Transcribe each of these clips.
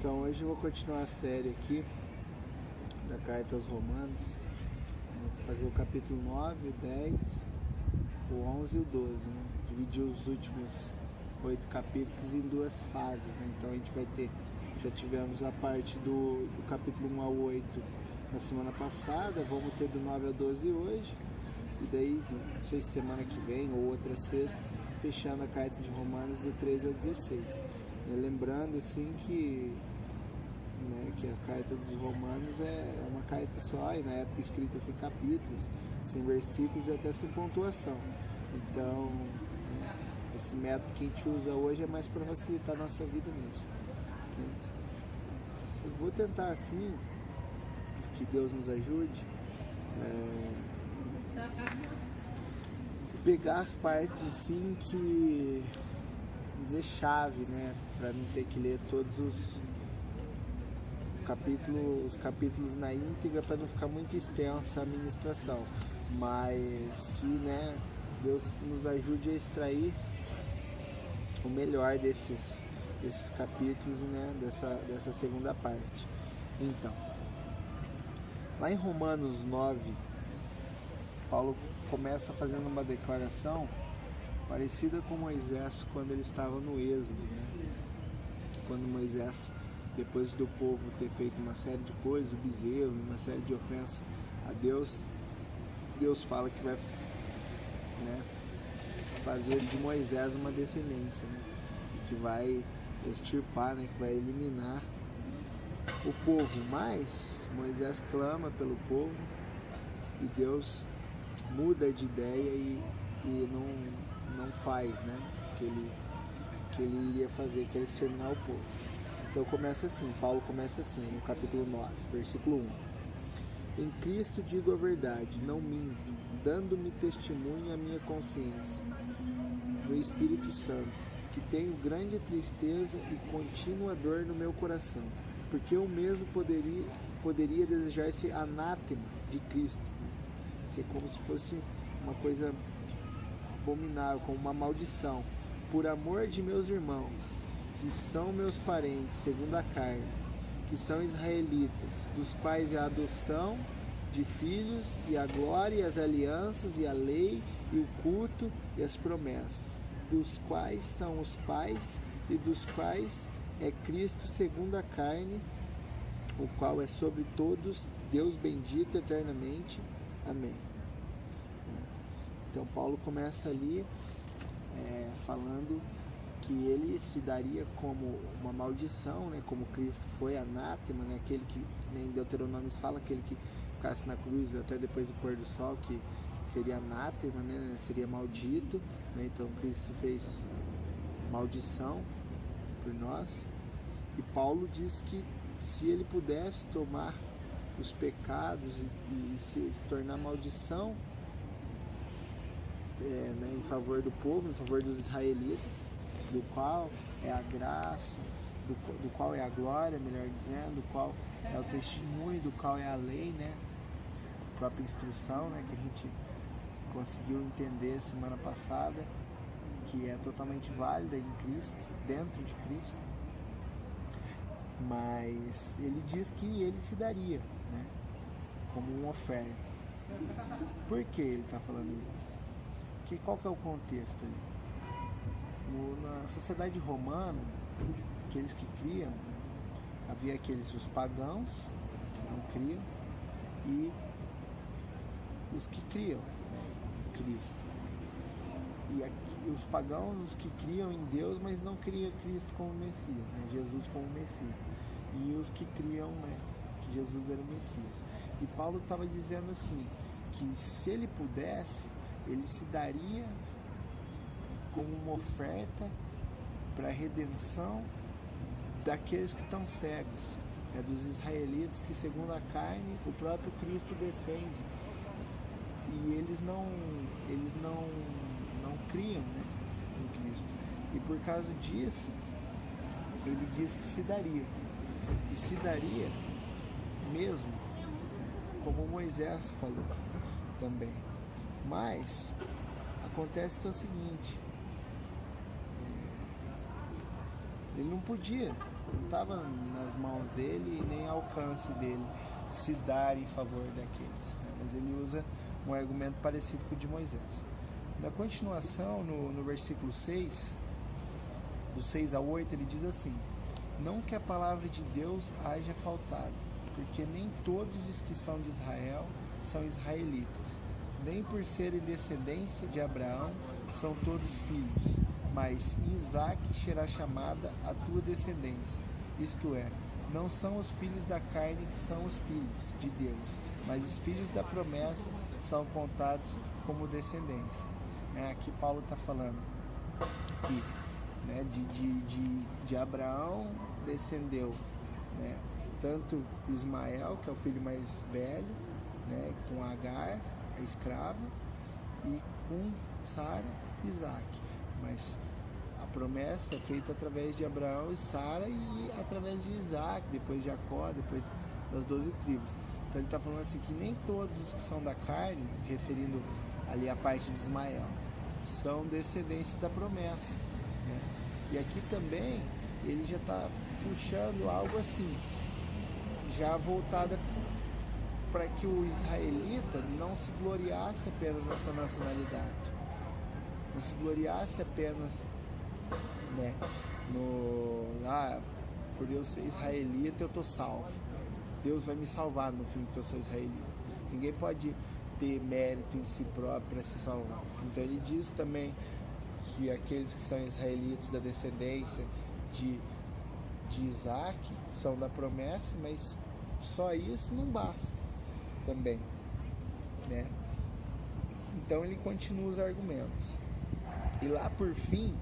Então hoje eu vou continuar a série aqui da Carta aos Romanos, fazer o capítulo 9, o 10, o 11 e o 12, né? Dividir os últimos 8 capítulos em duas fases, né? Então a gente vai ter, já tivemos a parte do capítulo 1 ao 8 na semana passada, vamos ter do 9 ao 12 hoje, e daí, não sei se semana que vem ou outra sexta, fechando a Carta de Romanos do 13 ao 16. Lembrando assim que a Carta dos Romanos é uma carta só, e na época escrita sem capítulos, sem versículos e até sem pontuação. Então, esse método que a gente usa hoje é mais para facilitar a nossa vida mesmo. Eu vou tentar assim, que Deus nos ajude, pegar as partes assim que dizer chave, né, para não ter que ler todos os capítulos na íntegra, para não ficar muito extensa a ministração, mas que, né, Deus nos ajude a extrair o melhor desses capítulos, né, dessa segunda parte. Então, lá em Romanos 9, Paulo começa fazendo uma declaração parecida com Moisés quando ele estava no Êxodo, né? Quando Moisés, depois do povo ter feito uma série de coisas, o bezerro, uma série de ofensas a Deus, Deus fala que vai, né, fazer de Moisés uma descendência, né, que vai extirpar, né, que vai eliminar o povo. Mas Moisés clama pelo povo e Deus muda de ideia e não faz, né, que ele iria fazer, que era exterminar o povo. Então começa assim, Paulo começa assim, no capítulo 9, versículo 1. Em Cristo digo a verdade, não minto, dando-me testemunho à minha consciência, no Espírito Santo, que tenho grande tristeza e contínua dor no meu coração, porque eu mesmo poderia desejar-se anátema de Cristo, ser como se fosse uma coisa abominável, como uma maldição, por amor de meus irmãos, que são meus parentes segundo a carne, que são israelitas, dos quais é a adoção de filhos, e a glória, e as alianças, e a lei, e o culto, e as promessas, dos quais são os pais, e dos quais é Cristo segundo a carne, o qual é sobre todos, Deus bendito eternamente. Amém. Então Paulo começa ali falando que ele se daria como uma maldição, né, como Cristo foi anátema, né, aquele que, nem Deuteronômio fala, aquele que ficasse na cruz até depois do pôr do sol, que seria anátema, né, seria maldito, né, então Cristo fez maldição por nós. E Paulo diz que se ele pudesse tomar os pecados e se tornar maldição, né, em favor do povo, em favor dos israelitas, do qual é a graça, do qual é a glória, melhor dizendo, do qual é o testemunho, do qual é a lei, né, a própria instrução, né, que a gente conseguiu entender semana passada, que é totalmente válida em Cristo, dentro de Cristo. Mas ele diz que ele se daria, né, como uma oferta. Por que ele está falando isso? Porque qual que é o contexto ali? Na sociedade romana, aqueles que criam, havia os pagãos, que não criam, e os que criam Cristo. E os pagãos, os que criam em Deus, mas não criam Cristo como Messias, né? Jesus como Messias. E os que criam, né, que Jesus era o Messias. E Paulo estava dizendo assim, que se ele pudesse, ele se daria como uma oferta para a redenção daqueles que estão cegos, dos israelitas que segundo a carne o próprio Cristo descende, e eles não criam, né, em Cristo, e por causa disso ele diz que se daria, e se daria mesmo, como Moisés falou também. Mas acontece que é o seguinte, Ele não podia, não estava nas mãos dele e nem ao alcance dele se dar em favor daqueles, né? Mas ele usa um argumento parecido com o de Moisés. Na continuação, no versículo 6, do 6 ao 8, ele diz assim: não que a palavra de Deus haja faltado, porque nem todos os que são de Israel são israelitas, nem por serem descendência de Abraão são todos filhos, mas Isaque será chamada a tua descendência, isto é, não são os filhos da carne que são os filhos de Deus, mas os filhos da promessa são contados como descendência. Aqui Paulo está falando que, né, de Abraão descendeu, né, tanto Ismael, que é o filho mais velho, né, com Agar, a escrava, e com Sara, Isaque. Mas a promessa é feita através de Abraão e Sara e através de Isaque, depois de Jacó, depois das 12 tribos. Então ele está falando assim que nem todos os que são da carne, referindo ali a parte de Ismael, são descendência da promessa, né? E aqui também ele já está puxando algo assim, já voltada para que o israelita não se gloriasse apenas na sua nacionalidade, não se gloriasse apenas, né, por eu ser israelita eu estou salvo, Deus vai me salvar no fim porque eu sou israelita. Ninguém pode ter mérito em si próprio para se salvar. Então ele diz também que aqueles que são israelitas da descendência de Isaque são da promessa, mas só isso não basta também, né? Então ele continua os argumentos. E lá por fim,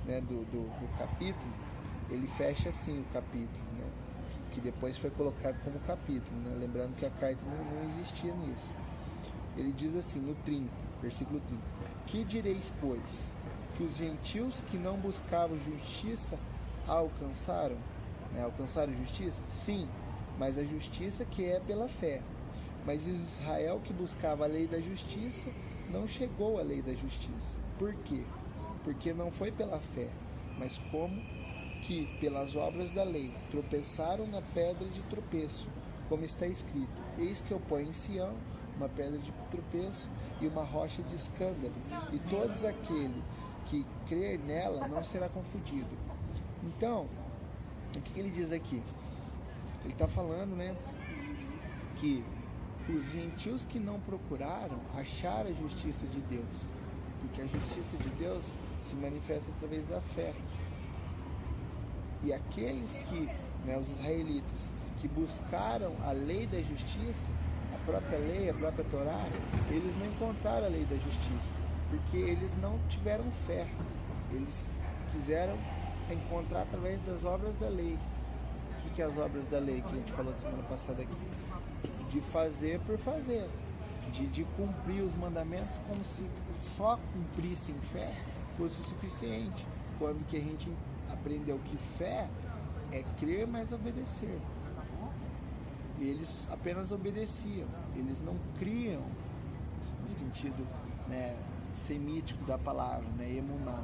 né, do capítulo, ele fecha assim o capítulo, né, que depois foi colocado como capítulo, né, lembrando que a carta não existia nisso. Ele diz assim no 30, versículo 30: que direis, pois? Que os gentios que não buscavam justiça alcançaram? Né, alcançaram justiça? Sim, mas a justiça que é pela fé. Mas Israel que buscava a lei da justiça não chegou à lei da justiça. Por quê? Porque não foi pela fé, mas como que pelas obras da lei tropeçaram na pedra de tropeço, como está escrito: eis que eu ponho em Sião uma pedra de tropeço e uma rocha de escândalo, e todos aquele que crer nela não será confundido. Então, o que ele diz aqui? Ele está falando, né, que os gentios que não procuraram achar a justiça de Deus, porque a justiça de Deus se manifesta através da fé. E aqueles que, né, os israelitas, que buscaram a lei da justiça, a própria lei, a própria Torá, eles não encontraram a lei da justiça, porque eles não tiveram fé. Eles quiseram encontrar através das obras da lei. O que é as obras da lei que a gente falou semana passada aqui? De fazer por fazer, de cumprir os mandamentos como se só cumprissem fé fosse o suficiente, quando que a gente aprendeu que fé é crer, mas obedecer. E eles apenas obedeciam, eles não criam no sentido, né, semítico da palavra, né, emuná.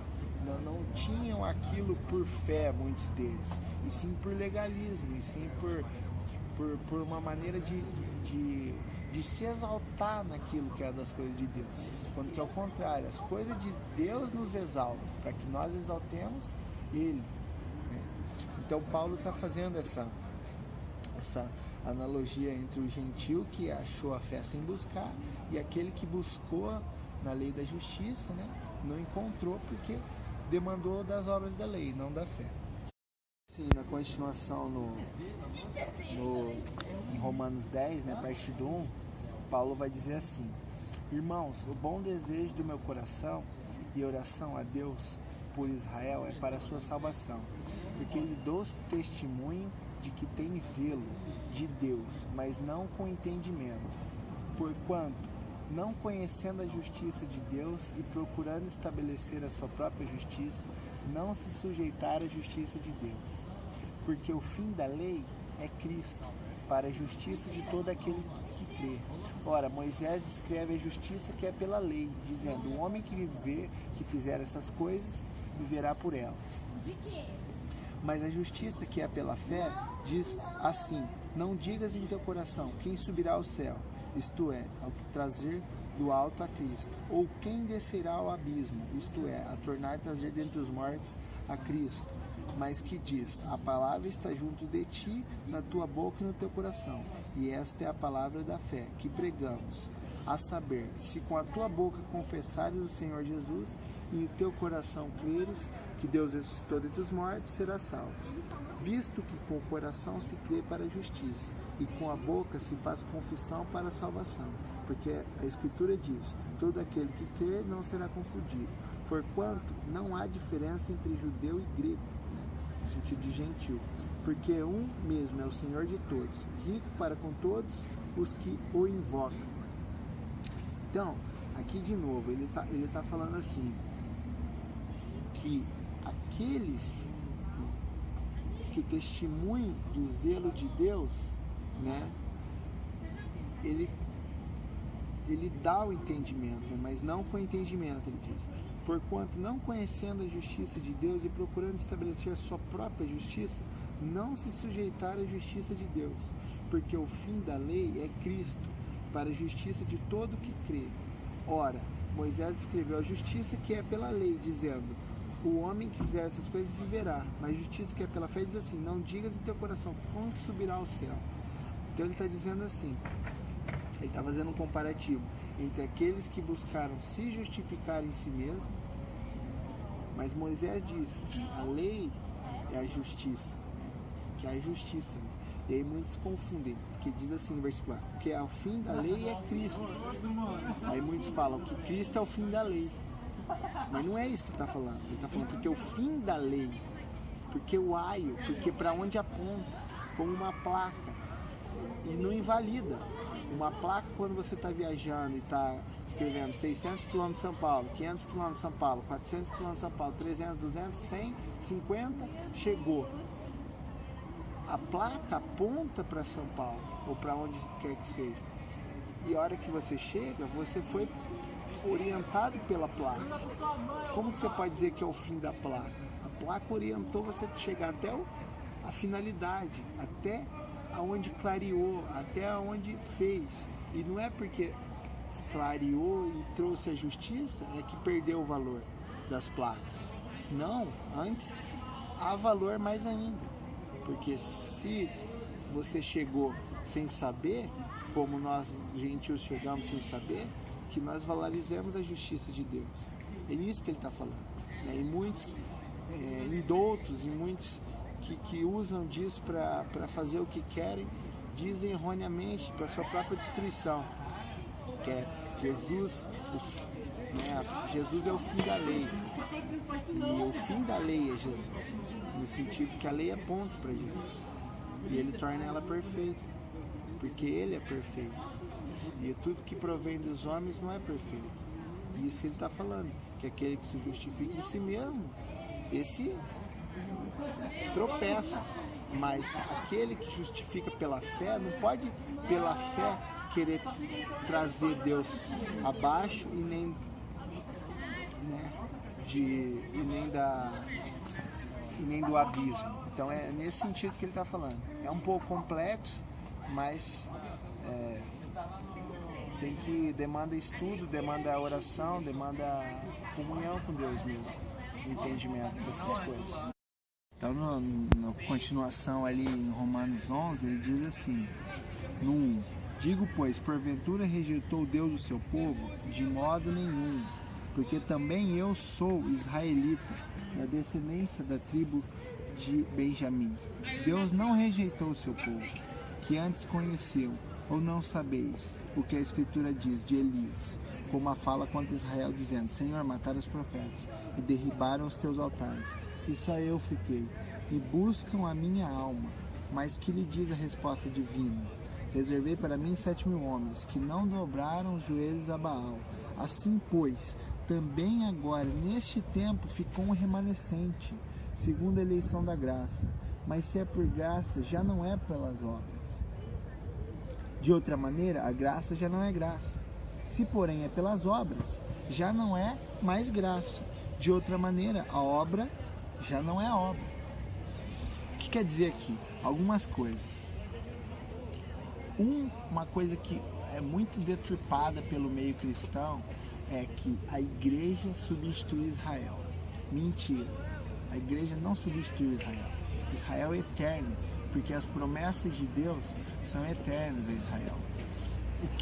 Não tinham aquilo por fé, muitos deles, e sim por legalismo, e sim por uma maneira de se exaltar naquilo que é das coisas de Deus, quando que é o contrário, as coisas de Deus nos exaltam, para que nós exaltemos Ele, né? Então Paulo está fazendo essa analogia entre o gentil que achou a fé sem buscar e aquele que buscou na lei da justiça, né, não encontrou porque demandou das obras da lei, não da fé. Sim, na continuação em Romanos 10, né, parte do 1, Paulo vai dizer assim: irmãos, o bom desejo do meu coração e oração a Deus por Israel é para a sua salvação, porque lhe dou testemunho de que tem zelo de Deus, mas não com entendimento, porquanto, não conhecendo a justiça de Deus e procurando estabelecer a sua própria justiça, não se sujeitar à justiça de Deus. Porque o fim da lei é Cristo, para a justiça de todo aquele que crê. Ora, Moisés descreve a justiça que é pela lei, dizendo: o homem que viver, que fizer essas coisas, viverá por elas. Mas a justiça que é pela fé diz assim: não digas em teu coração, quem subirá ao céu, isto é, ao que trazer do alto a Cristo, ou quem descerá ao abismo, isto é, a tornar trazer dentre os mortos a Cristo. Mas que diz: a palavra está junto de ti, na tua boca e no teu coração. E esta é a palavra da fé que pregamos, a saber, se com a tua boca confessares o Senhor Jesus e em teu coração creres que Deus ressuscitou dentre os mortos, serás salvo. Visto que com o coração se crê para a justiça e com a boca se faz confissão para a salvação. Porque a Escritura diz: todo aquele que crer não será confundido, porquanto não há diferença entre judeu e grego, no sentido de gentil, porque um mesmo é o Senhor de todos, rico para com todos os que o invocam. Então, aqui de novo, ele tá falando assim, que aqueles que o testemunho do zelo de Deus, né, ele dá o entendimento, mas não com entendimento, ele diz. Porquanto, não conhecendo a justiça de Deus e procurando estabelecer a sua própria justiça, não se sujeitaram à justiça de Deus, porque o fim da lei é Cristo, para a justiça de todo que crê. Ora, Moisés escreveu a justiça que é pela lei, dizendo: o homem que fizer essas coisas viverá. Mas a justiça que é pela fé diz assim: não digas em teu coração, quando subirá ao céu. Então ele está dizendo assim, ele está fazendo um comparativo entre aqueles que buscaram se justificar em si mesmo, mas Moisés disse que a lei é a justiça, que é a justiça. E aí muitos confundem, porque diz assim no versículo 4, que ao fim da lei é Cristo. Aí muitos falam que Cristo é o fim da lei. Mas não é isso que ele está falando. Ele está falando porque o fim da lei, porque o aio, porque para onde aponta, como uma placa, e não invalida. Uma placa, quando você está viajando e está escrevendo 600 km de São Paulo, 500 km de São Paulo, 400 km de São Paulo, 300, 200, 100, 50, chegou. A placa aponta para São Paulo, ou para onde quer que seja. E a hora que você chega, você foi orientado pela placa. Como que você pode dizer que é o fim da placa? A placa orientou você a chegar até a finalidade, até aonde clareou, até aonde fez. E não é porque clareou e trouxe a justiça é que perdeu o valor das placas. Não, antes há valor mais ainda. Porque se você chegou sem saber, como nós gentios chegamos sem saber, que nós valorizamos a justiça de Deus. É isso que ele está falando. Né? E muitos indoutos e muitos que usam disso para fazer o que querem, dizem erroneamente para sua própria destruição, que é Jesus, Jesus é o fim da lei, e o fim da lei é Jesus, no sentido que a lei é ponto para Jesus, e ele torna ela perfeita, porque ele é perfeito, e tudo que provém dos homens não é perfeito. E isso que ele está falando, que aquele que se justifica em si mesmo, esse tropeça, mas aquele que justifica pela fé não pode pela fé querer trazer Deus abaixo e nem, né, e nem do abismo. Então é nesse sentido que ele está falando. É um pouco complexo, mas demanda estudo, demanda oração, demanda comunhão com Deus mesmo, o entendimento dessas coisas. Então, na continuação ali em Romanos 11, ele diz assim, no 1, digo, pois, porventura rejeitou Deus o seu povo? De modo nenhum, porque também eu sou israelita, da descendência da tribo de Benjamim. Deus não rejeitou o seu povo, que antes conheceu, ou não sabeis o que a Escritura diz de Elias, como a fala contra Israel, dizendo, Senhor, mataram os profetas e derribaram os teus altares, e só eu fiquei, e buscam a minha alma. Mas que lhe diz a resposta divina? Reservei para mim 7.000 homens, que não dobraram os joelhos a Baal. Assim, pois, também agora, neste tempo, ficou um remanescente, segundo a eleição da graça. Mas se é por graça, já não é pelas obras. De outra maneira, a graça já não é graça. Se, porém, é pelas obras, já não é mais graça. De outra maneira, a obra já não é obra. que quer dizer aqui? Algumas coisas. Uma coisa que é muito deturpada pelo meio cristão é que a igreja substitui Israel. Mentira. A igreja não substitui Israel. Israel é eterno, porque as promessas de Deus são eternas a Israel.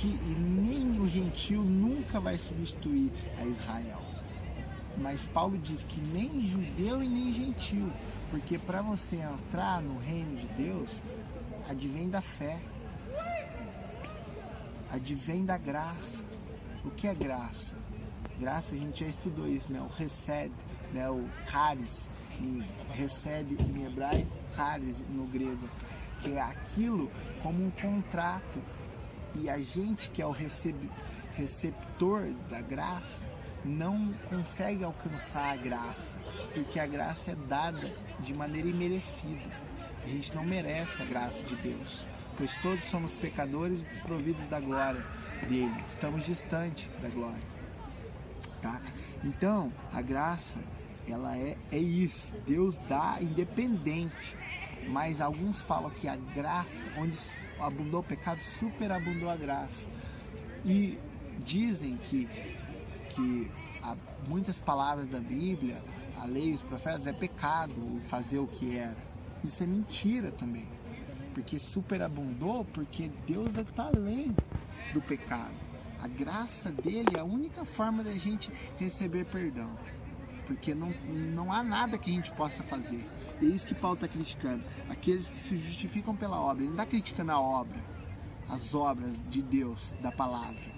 E nem o gentio nunca vai substituir a Israel. Mas Paulo diz que nem judeu e nem gentio, porque para você entrar no reino de Deus, advém da fé, advém da graça. O que é graça? Graça, a gente já estudou isso, né? O resed, né? O charis, resed em hebraico, charis no grego, que é aquilo como um contrato. E a gente que é o receptor da graça não consegue alcançar a graça, porque a graça é dada de maneira imerecida. A gente não merece a graça de Deus, pois todos somos pecadores e desprovidos da glória dele. Estamos distantes da glória, tá? Então, a graça, ela é isso. Deus dá independente, mas alguns falam que a graça, onde abundou o pecado, superabundou a graça. E dizem que muitas palavras da Bíblia, a lei e os profetas, é pecado fazer o que era. Isso é mentira também, porque superabundou, porque Deus está além do pecado. A graça dele é a única forma da gente receber perdão, porque não há nada que a gente possa fazer. É isso que Paulo está criticando, aqueles que se justificam pela obra. Ele não está criticando a obra, as obras de Deus, da palavra,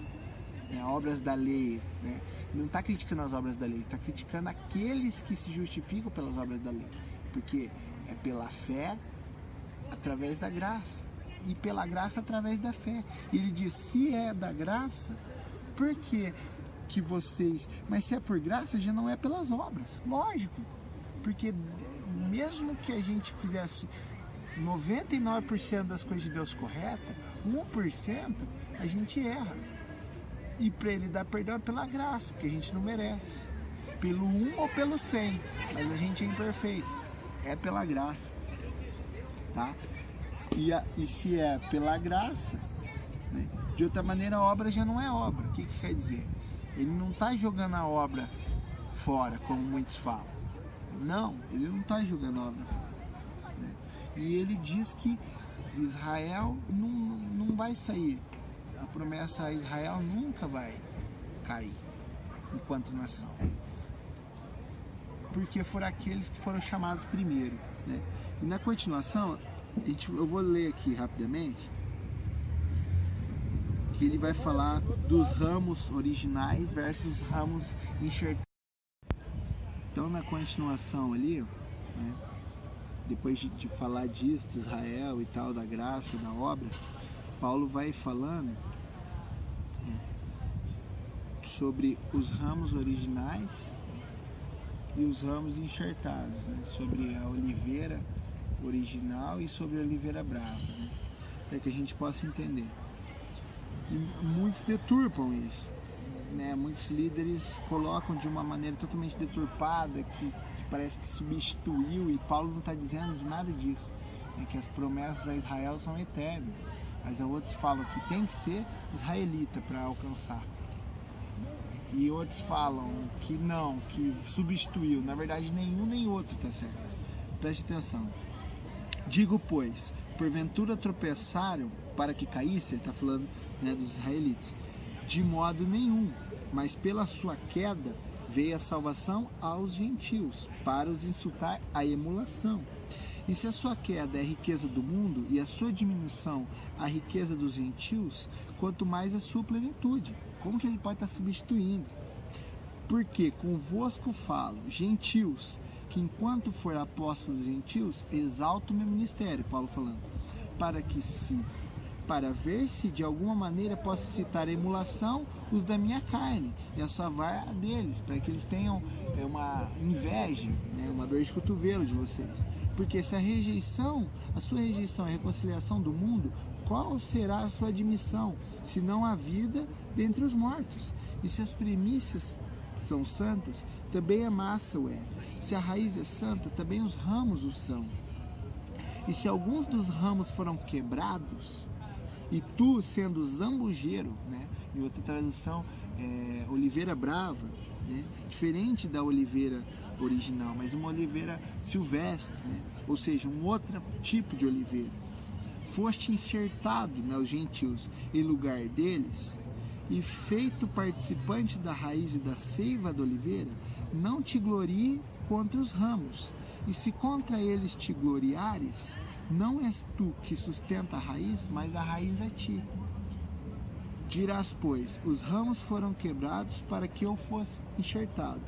né? Obras da lei, né? Não está criticando as obras da lei, está criticando aqueles que se justificam pelas obras da lei, porque é pela fé através da graça, e pela graça através da fé. E ele diz, se é da graça, por que vocês... Mas se é por graça, já não é pelas obras, lógico, porque mesmo que a gente fizesse 99% das coisas de Deus correta, 1% a gente erra. E para ele dar perdão é pela graça, porque a gente não merece. Pelo 1 ou pelo 100, mas a gente é imperfeito. É pela graça, tá? E se é pela graça, né? De outra maneira a obra já não é obra. O que isso quer dizer? Ele não está jogando a obra fora, como muitos falam. Não, ele não está jogando a obra fora, né? E ele diz que Israel não vai sair. A promessa a Israel nunca vai cair enquanto nação, porque foram aqueles que foram chamados primeiro, né? E na continuação, eu vou ler aqui rapidamente, que ele vai falar dos ramos originais versus ramos enxertados. Então, na continuação ali, né, depois de falar disso, de Israel e tal, da graça, da obra, Paulo vai falando sobre os ramos originais e os ramos enxertados, né? Sobre a oliveira original e sobre a oliveira brava, né? Para que a gente possa entender. E muitos deturpam isso, né? Muitos líderes colocam de uma maneira totalmente deturpada, que parece que substituiu, e Paulo não está dizendo de nada disso, né? Que as promessas a Israel são eternas, mas outros falam que tem que ser israelita para alcançar. E outros falam que não, que substituiu. Na verdade, nenhum nem outro está certo. Preste atenção. Digo, pois, porventura tropeçaram para que caísse, ele está falando, né, dos israelitas, de modo nenhum, mas pela sua queda veio a salvação aos gentios, para os insultar a emulação. E se a sua queda é a riqueza do mundo e a sua diminuição a riqueza dos gentios, quanto mais a sua plenitude. Como que ele pode estar substituindo? Porque convosco falo, gentios, que enquanto for apóstolo dos gentios, exalto o meu ministério, Paulo falando, para ver se de alguma maneira posso citar a emulação os da minha carne e assovar a deles, para que eles tenham uma inveja, né, uma dor de cotovelo de vocês. Porque se a sua rejeição é a reconciliação do mundo, qual será a sua admissão, se não a vida dentre os mortos? E se as primícias são santas, também a massa o é. Se a raiz é santa, também os ramos o são. E se alguns dos ramos foram quebrados, e tu, sendo zambujeiro, né? Em outra tradução, oliveira brava, né? Diferente da oliveira original, mas uma oliveira silvestre, né? Ou seja, um outro tipo de oliveira. Foste enxertado, né, os gentios, em lugar deles, e feito participante da raiz e da seiva da oliveira, não te glorie contra os ramos. E se contra eles te gloriares, não és tu que sustenta a raiz, mas a raiz é ti. Dirás, pois, os ramos foram quebrados para que eu fosse enxertado.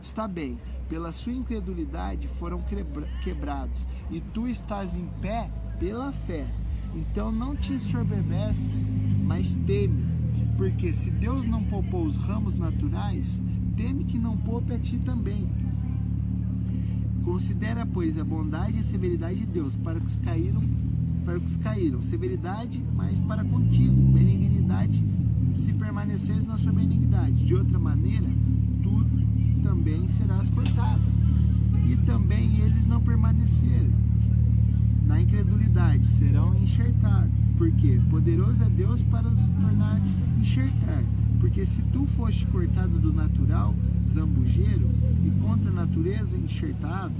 Está bem, pela sua incredulidade foram quebrados, e tu estás em pé pela fé. Então não te ensoberbeces, mas teme, porque se Deus não poupou os ramos naturais, teme que não poupe a ti também. Considera, pois, a bondade e a severidade de Deus para os que caíram, severidade, mas para contigo, benignidade, se permaneceres na sua benignidade. De outra maneira, tu também serás cortado. E também eles não permanecerem na incredulidade, serão enxertados. Porque poderoso é Deus para os tornar enxertar. Porque se tu foste cortado do natural, zambujeiro, e contra a natureza enxertado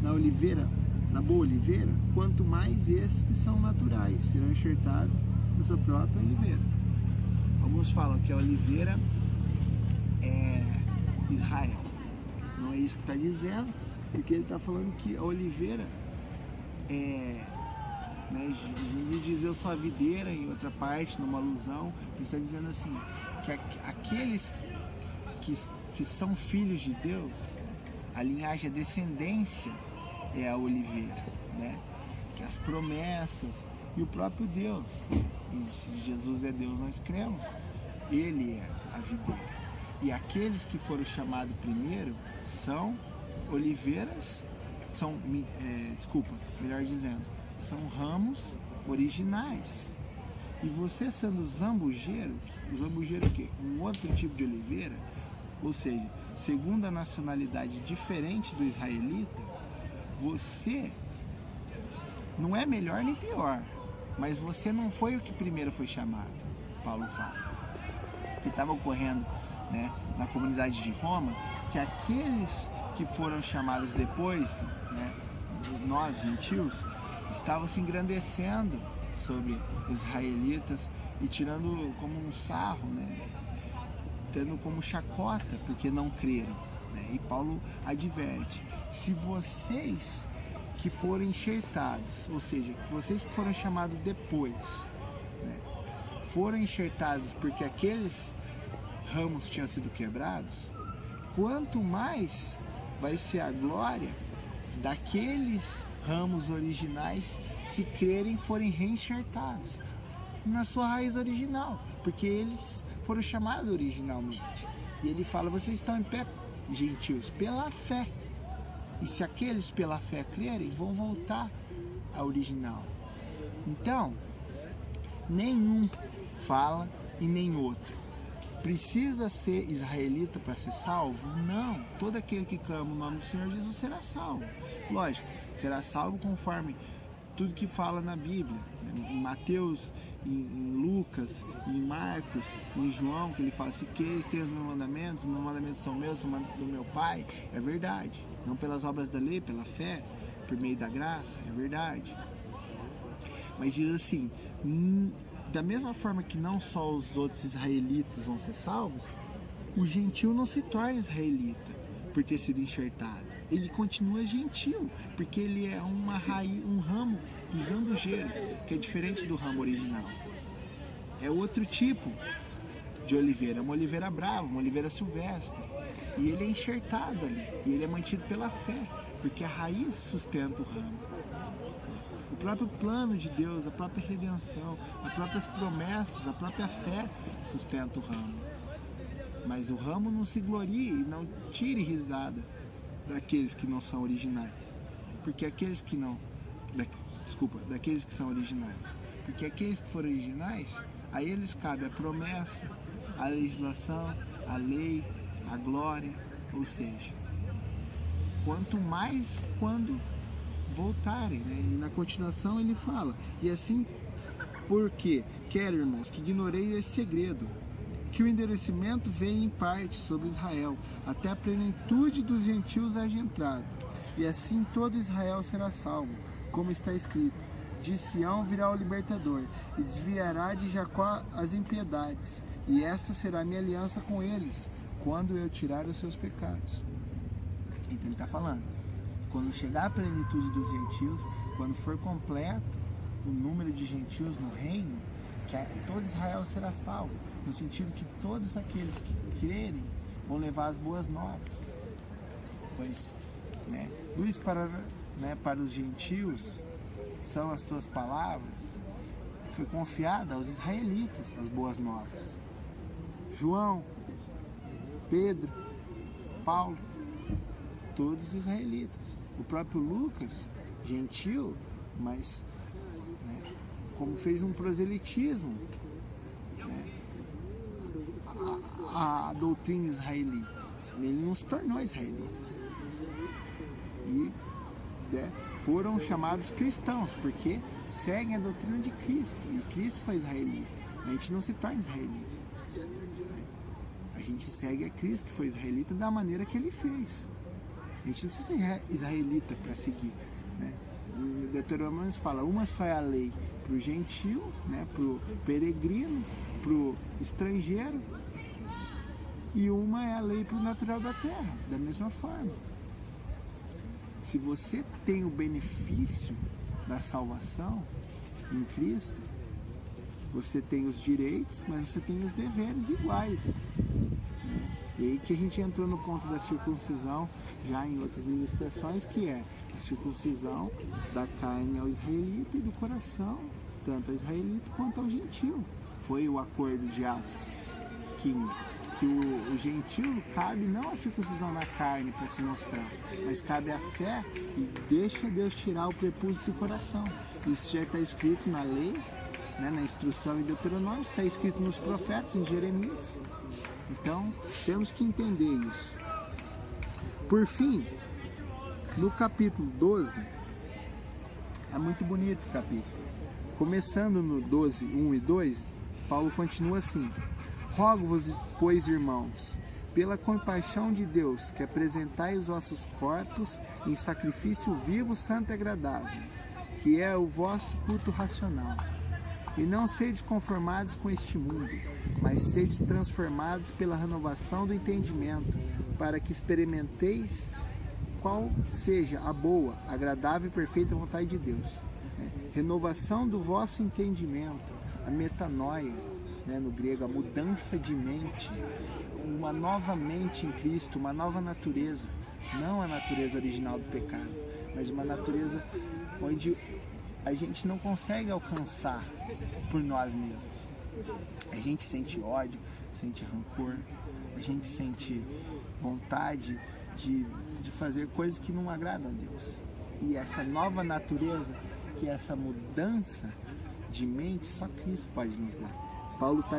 na oliveira, na boa oliveira, quanto mais esses que são naturais serão enxertados na sua própria oliveira. Alguns falam que a oliveira é Israel. Não é isso que está dizendo, porque ele está falando que a oliveira é, né, Jesus diz eu sou a videira, em outra parte, numa alusão, ele está dizendo assim, que aqueles que são filhos de Deus, a linhagem, a descendência é a oliveira, né? Que as promessas e o próprio Deus, e se Jesus é Deus, nós cremos, Ele é a videira. E aqueles que foram chamados primeiro são oliveiras, melhor dizendo, são ramos originais. E você sendo zambujeiro, o zambujeiro é o quê? Um outro tipo de oliveira, ou seja, segundo a nacionalidade diferente do israelita, você não é melhor nem pior, mas você não foi o que primeiro foi chamado, Paulo fala. E estava ocorrendo, né, na comunidade de Roma, que aqueles que foram chamados depois, né, nós gentios, estavam se engrandecendo sobre os israelitas e tirando como um sarro, né, tendo como chacota, porque não creram, né? E Paulo adverte, se vocês que foram enxertados, ou seja, vocês que foram chamados depois, né, foram enxertados porque aqueles ramos tinham sido quebrados, quanto mais vai ser a glória daqueles ramos originais se crerem, forem reenxertados na sua raiz original, porque eles foram chamados originalmente. E ele fala, vocês estão em pé, gentios, pela fé. E se aqueles pela fé crerem, vão voltar ao original. Então, nenhum fala e nem outro. Precisa ser israelita para ser salvo? Não. Todo aquele que clama o nome do Senhor Jesus será salvo. Lógico, será salvo conforme tudo que fala na Bíblia. Em Mateus, em Lucas, em Marcos, em João, que ele fala, se queres ter os meus mandamentos são meus, são do meu Pai. É verdade. Não pelas obras da lei, pela fé, por meio da graça. É verdade. Mas diz assim, da mesma forma que não só os outros israelitas vão ser salvos, o gentil não se torna israelita por ter sido enxertado. Ele continua gentil, porque ele é uma raiz, um ramo do zambujeiro, que é diferente do ramo original. É outro tipo de oliveira, uma oliveira brava, uma oliveira silvestre. E ele é enxertado ali, e ele é mantido pela fé, porque a raiz sustenta o ramo. O próprio plano de Deus, a própria redenção, as próprias promessas, a própria fé sustenta o ramo. Mas o ramo não se glorie e não tire risada daqueles que não são originais. Porque aqueles que não... daqueles que são originais. Porque aqueles que foram originais, a eles cabe a promessa, a legislação, a lei, a glória. Ou seja, quanto mais quando voltarem, né? E na continuação ele fala, e assim, porque quero, irmãos, que ignoreis esse segredo, que o endurecimento vem em parte sobre Israel, até a plenitude dos gentios haja entrado, e assim todo Israel será salvo, como está escrito, de Sião virá o libertador, e desviará de Jacó as impiedades, e esta será a minha aliança com eles, quando eu tirar os seus pecados. Então ele está falando, quando chegar a plenitude dos gentios, quando for completo o número de gentios no reino, que todo Israel será salvo, no sentido que todos aqueles que crerem vão levar as boas novas. Pois, né, luz para os gentios são as tuas palavras, foi confiada aos israelitas as boas novas. João, Pedro, Paulo, todos israelitas. O próprio Lucas, gentil, mas, né, como fez um proselitismo, né, a doutrina israelita, ele não se tornou israelita. E, né, foram chamados cristãos, porque seguem a doutrina de Cristo, e Cristo foi israelita. A gente não se torna israelita. A gente segue a Cristo, que foi israelita, da maneira que ele fez. A gente não precisa ser israelita para seguir, né? O Deuteronômio fala, uma só é a lei para o gentil, né, para o peregrino, para o estrangeiro, e uma é a lei para o natural da terra, da mesma forma. Se você tem o benefício da salvação em Cristo, você tem os direitos, mas você tem os deveres iguais. E aí que a gente entrou no ponto da circuncisão, já em outras ministrações, que é a circuncisão da carne ao israelita e do coração, tanto ao israelita quanto ao gentil. Foi o acordo de Atos 15, que o gentil cabe não a circuncisão da carne para se mostrar, mas cabe a fé e deixa Deus tirar o prepúcio do coração. Isso já está escrito na lei, né, na instrução em Deuteronômio, está escrito nos profetas, em Jeremias. Então, temos que entender isso. Por fim, no capítulo 12, é muito bonito o capítulo. Começando no 12, 1 e 2, Paulo continua assim: rogo-vos, pois, irmãos, pela compaixão de Deus, que apresentai os vossos corpos em sacrifício vivo, santo e agradável, que é o vosso culto racional. E não sedes conformados com este mundo, mas sedes transformados pela renovação do entendimento, para que experimenteis qual seja a boa, agradável e perfeita vontade de Deus. Renovação do vosso entendimento, a metanoia, né, no grego, a mudança de mente, uma nova mente em Cristo, uma nova natureza, não a natureza original do pecado, mas uma natureza onde a gente não consegue alcançar por nós mesmos. A gente sente ódio, sente rancor, a gente sente vontade de fazer coisas que não agradam a Deus. E essa nova natureza, que é essa mudança de mente, só Cristo pode nos dar. Paulo está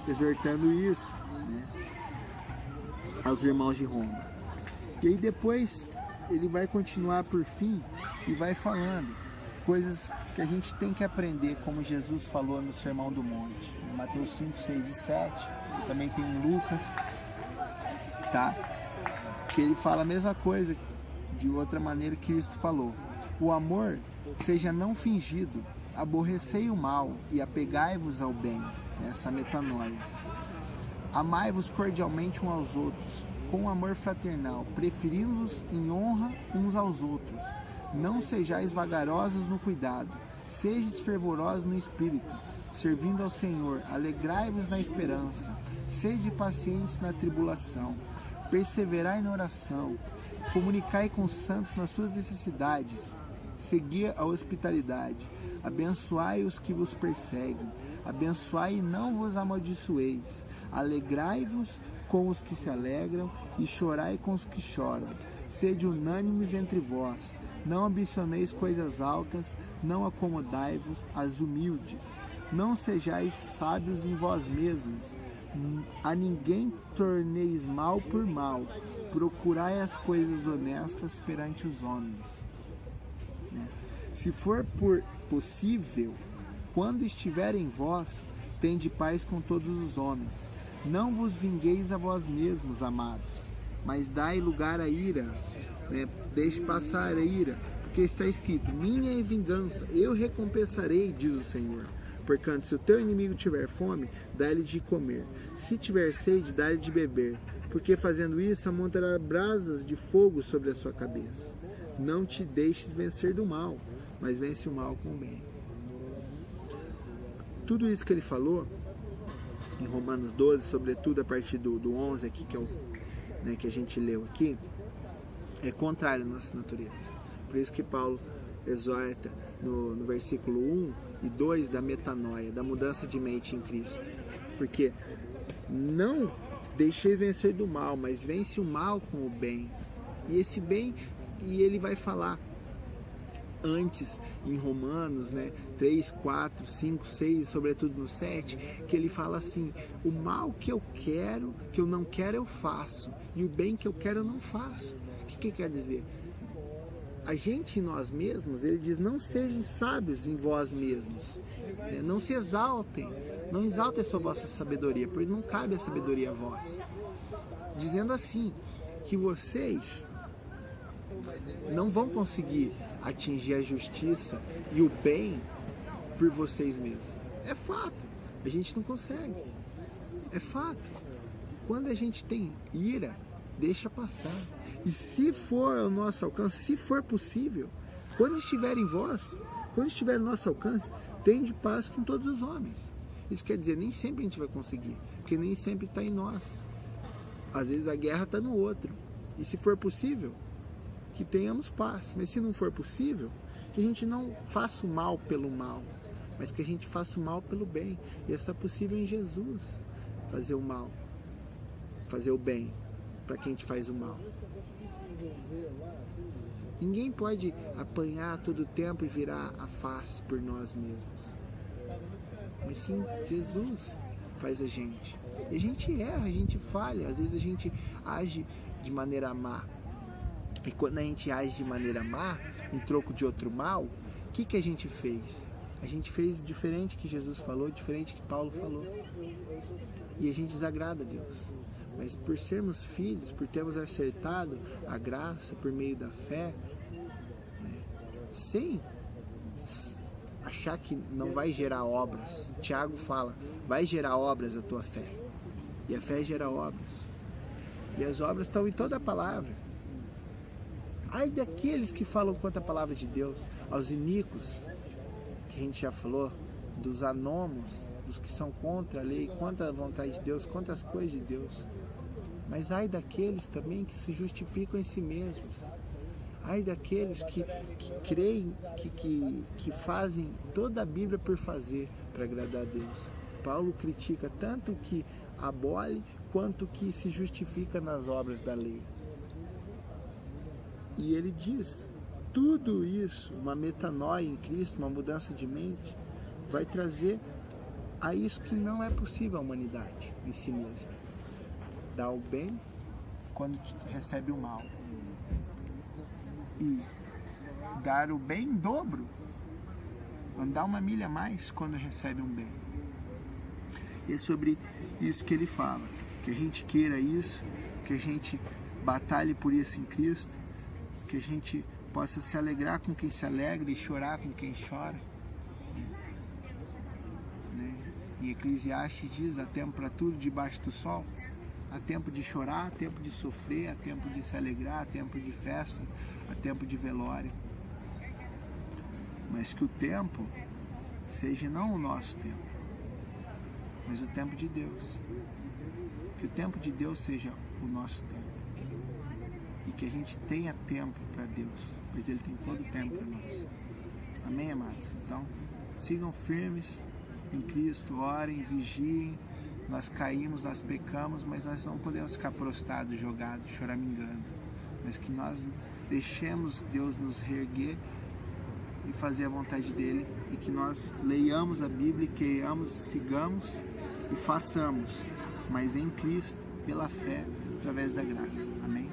exortando isso, né, aos irmãos de Roma. E aí depois ele vai continuar por fim e vai falando coisas que a gente tem que aprender, como Jesus falou no Sermão do Monte, em Mateus 5, 6 e 7, também tem em Lucas, tá? Que ele fala a mesma coisa, de outra maneira que Cristo falou. O amor seja não fingido, aborrecei o mal e apegai-vos ao bem, essa metanoia. Amai-vos cordialmente uns aos outros, com amor fraternal, preferindo-vos em honra uns aos outros. Não sejais vagarosos no cuidado, sejais fervorosos no espírito, servindo ao Senhor, alegrai-vos na esperança, sede pacientes na tribulação, perseverai na oração, comunicai com os santos nas suas necessidades, segui a hospitalidade, abençoai os que vos perseguem, abençoai e não vos amaldiçoeis, alegrai-vos com os que se alegram e chorai com os que choram. Sede unânimes entre vós, não ambicioneis coisas altas, não acomodai-vos às humildes. Não sejais sábios em vós mesmos, a ninguém torneis mal por mal, procurai as coisas honestas perante os homens. Se for por possível, quando estiver em vós, tende paz com todos os homens. Não vos vingueis a vós mesmos, amados, mas dai lugar à ira, né? Deixe passar a ira, porque está escrito: minha é vingança, eu recompensarei, diz o Senhor. Portanto, se o teu inimigo tiver fome, dá-lhe de comer. Se tiver sede, dá-lhe de beber. Porque fazendo isso, amontará brasas de fogo sobre a sua cabeça. Não te deixes vencer do mal, mas vence o mal com o bem. Tudo isso que ele falou em Romanos 12, sobretudo a partir do 11 aqui, que é o, né, que a gente leu aqui, é contrário à nossa natureza. Por isso que Paulo exorta no versículo 1 e 2 da metanoia, da mudança de mente em Cristo. Porque não deixeis vencer do mal, mas vence o mal com o bem. E esse bem, e ele vai falar antes em Romanos, né, 3, 4, 5, 6, sobretudo no 7, que ele fala assim: o mal que eu quero, que eu não quero, eu faço, e o bem que eu quero, eu não faço. O que quer dizer? A gente em nós mesmos, ele diz: não sejam sábios em vós mesmos, né? Não se exaltem, não exaltem a sua vossa sabedoria, porque não cabe a sabedoria a vós. Dizendo assim, que vocês não vão conseguir atingir a justiça e o bem por vocês mesmos. É fato, a gente não consegue. É fato. Quando a gente tem ira, deixa passar. E se for ao nosso alcance, se for possível, quando estiver em vós, quando estiver no nosso alcance, tende paz com todos os homens. Isso quer dizer, nem sempre a gente vai conseguir, porque nem sempre está em nós. Às vezes a guerra está no outro. E se for possível, que tenhamos paz. Mas se não for possível, que a gente não faça o mal pelo mal, mas que a gente faça o mal pelo bem. E é só possível em Jesus fazer o mal, fazer o bem para quem te faz o mal. Ninguém pode apanhar todo o tempo e virar a face por nós mesmos. Mas sim, Jesus faz a gente. E a gente erra, a gente falha, às vezes a gente age de maneira má. E quando a gente age de maneira má, em troco de outro mal, o que a gente fez? A gente fez diferente que Jesus falou, diferente que Paulo falou. E a gente desagrada a Deus. Mas por sermos filhos, por termos acertado a graça por meio da fé, né, sem achar que não vai gerar obras. Tiago fala: vai gerar obras a tua fé. E a fé gera obras. E as obras estão em toda a palavra. Ai daqueles que falam contra a palavra de Deus, aos iníquos, que a gente já falou, dos anômos, dos que são contra a lei, contra a vontade de Deus, contra as coisas de Deus. Mas ai daqueles também que se justificam em si mesmos. Ai daqueles que creem, que fazem toda a Bíblia por fazer, para agradar a Deus. Paulo critica tanto o que abole, quanto o que se justifica nas obras da lei. E ele diz, tudo isso, uma metanoia em Cristo, uma mudança de mente, vai trazer a isso que não é possível à humanidade em si mesma. Dar o bem quando recebe o mal. E dar o bem em dobro. Andar uma milha a mais quando recebe um bem. E é sobre isso que ele fala. Que a gente queira isso, que a gente batalhe por isso em Cristo, que a gente possa se alegrar com quem se alegra e chorar com quem chora. Né? Em Eclesiastes diz: há tempo para tudo debaixo do sol. Há tempo de chorar, há tempo de sofrer, há tempo de se alegrar, há tempo de festa, há tempo de velório. Mas que o tempo seja não o nosso tempo, mas o tempo de Deus. Que o tempo de Deus seja o nosso tempo. E que a gente tenha tempo para Deus, pois Ele tem todo o tempo para nós. Amém, amados? Então, sigam firmes em Cristo, orem, vigiem. Nós caímos, nós pecamos, mas nós não podemos ficar prostrados, jogados, choramingando. Mas que nós deixemos Deus nos reerguer e fazer a vontade dEle. E que nós leiamos a Bíblia, creiamos, sigamos e façamos. Mas em Cristo, pela fé, através da graça. Amém?